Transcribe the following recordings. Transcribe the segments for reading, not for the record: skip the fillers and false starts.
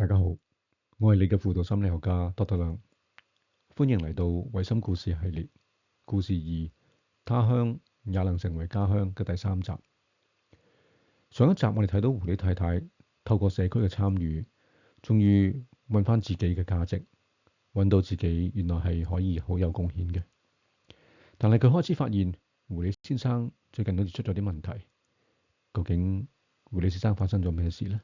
大家好，我係你嘅輔導心理學家多德亮，歡迎嚟到維心故事系列故事2，他鄉也能成為家鄉嘅第3集。上一集我哋睇到狐狸太太透過社區嘅參與，終於揾翻自己嘅價值，揾到自己原來係可以好有貢獻嘅。但係佢開始發現狐狸先生最近好似出咗啲問題，究竟狐狸先生發生咗咩事呢？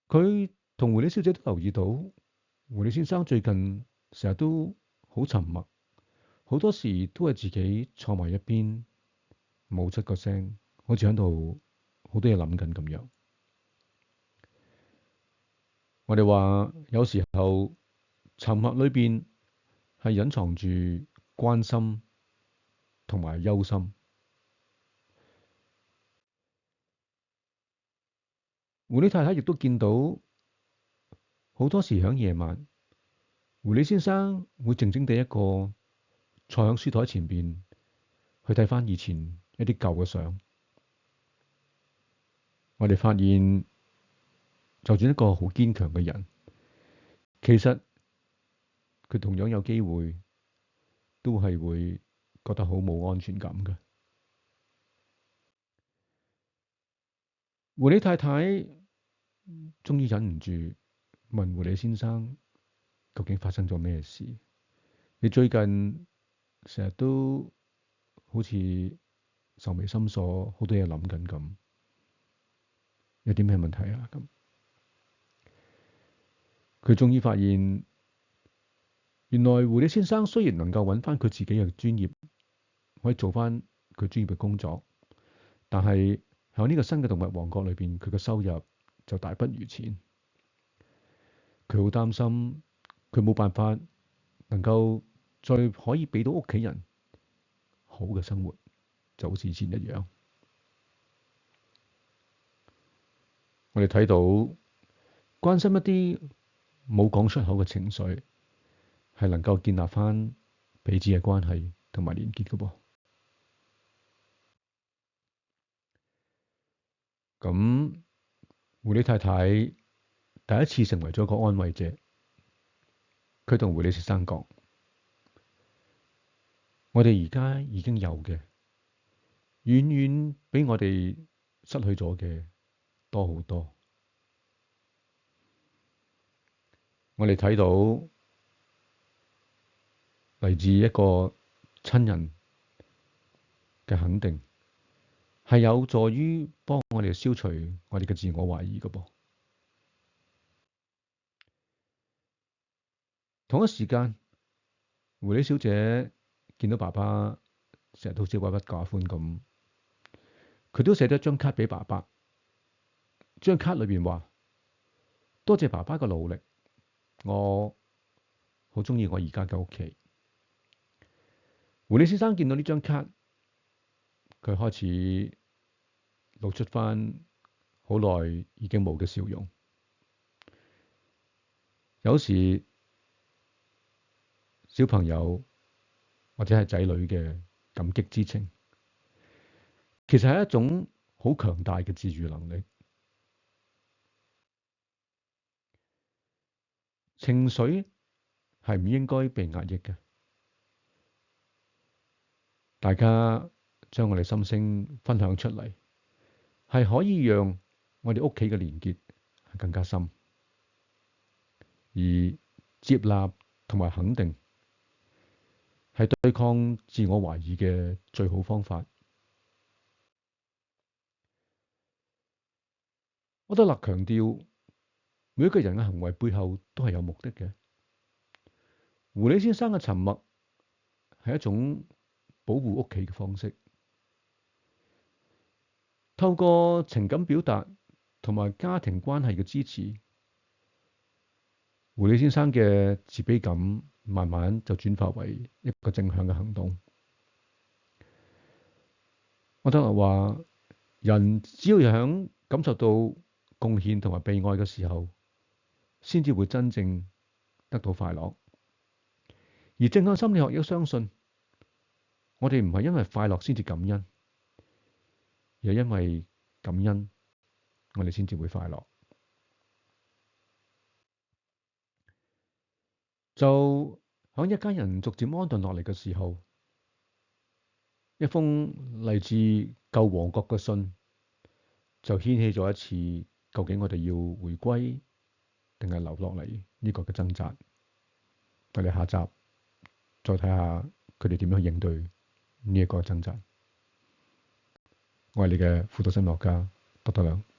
佢同狐狸小姐都留意到，狐狸先生最近成日都好沉默，好多時都係自己坐埋一邊，冇出個聲，好似喺度好多嘢諗緊咁樣。我哋話有時候沉默裏邊係隱藏住關心同埋憂心。狐狸太太亦都見到好多時喺夜晚，狐狸先生會靜靜地一個坐喺書台前邊去睇返以前一啲舊嘅相。我哋發現，就算一個好堅強嘅人，其實佢同樣有機會都係會覺得好冇安全感嘅。狐狸太太終於忍唔住問狐狸先生：究竟發生咗咩事？你最近成日都好似愁眉深鎖，好多嘢諗緊咁，有啲咩問題啊？咁佢終於發現，原來狐狸先生雖然能夠揾翻佢自己嘅專業，可以做翻佢專業嘅工作，但係喺呢個新嘅動物王國裏邊，佢嘅收入就大不如前。佢好擔心，佢冇辦法能夠再可以俾到屋企人好嘅生活，就好似以前一樣。我哋睇到關心一啲冇講出口嘅情緒，係能夠建立翻彼此嘅關係同埋連結嘅噃。咁狐狸太太第一次成為咗個安慰者，佢同狐狸先生講：我哋而家已經有嘅，遠遠比我哋失去咗嘅多好多。我哋睇到嚟自一個親人嘅肯定，係有助於幫我哋消除我哋嘅自我懷疑嘅噃。同一時間，狐狸小姐見到爸爸成日都好似鬱鬱寡歡咁，佢都寫咗一張卡俾爸爸。張卡裏邊話：多謝爸爸嘅努力，我好鍾意我而家嘅屋企。狐狸先生見到呢張卡，佢開始露出返好耐已經冇嘅笑容。有時小朋友或者係仔女嘅感激之情，其實係一種好強大嘅自愈能力。情緒係唔應該被壓抑嘅。大家將我哋心聲分享出嚟，係可以讓我哋屋企嘅連結更加深，而接納同埋肯定係對抗自我懷疑嘅最好方法。柯德勒強調，每一個人嘅行為背後都係有目的嘅。狐狸先生嘅沉默係一種保護屋企嘅方式，透過情感表達同埋家庭關係嘅支持，狐狸先生嘅自卑感慢慢就轉化為一個正向嘅行動。柯德勒話：人只要喺感受到貢獻同埋被愛嘅時候，先至會真正得到快樂。而正向心理學亦都相信，我哋唔係因為快樂先至感恩，而係因為感恩我哋先至會快樂。就響一家人逐漸安頓落嚟嘅時候，一封嚟自舊王國嘅信就掀起咗一次究竟我哋要回歸定係留落嚟呢個嘅掙扎。我哋下集再睇下佢哋點樣應對呢一個掙扎。我係你嘅輔導心理學家，多多良。